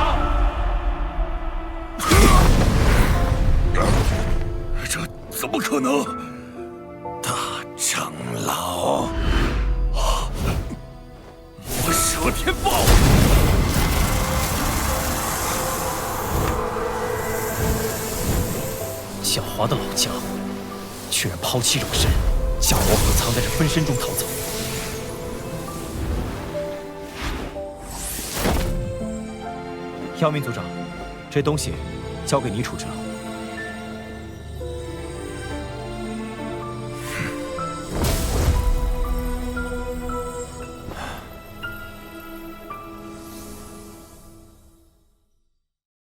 这怎么可能？大长老，魔蛇天豹！狡猾的老家伙，居然抛弃肉身，将魔核藏在这分身中逃走。妖明族长，这东西交给你处置了。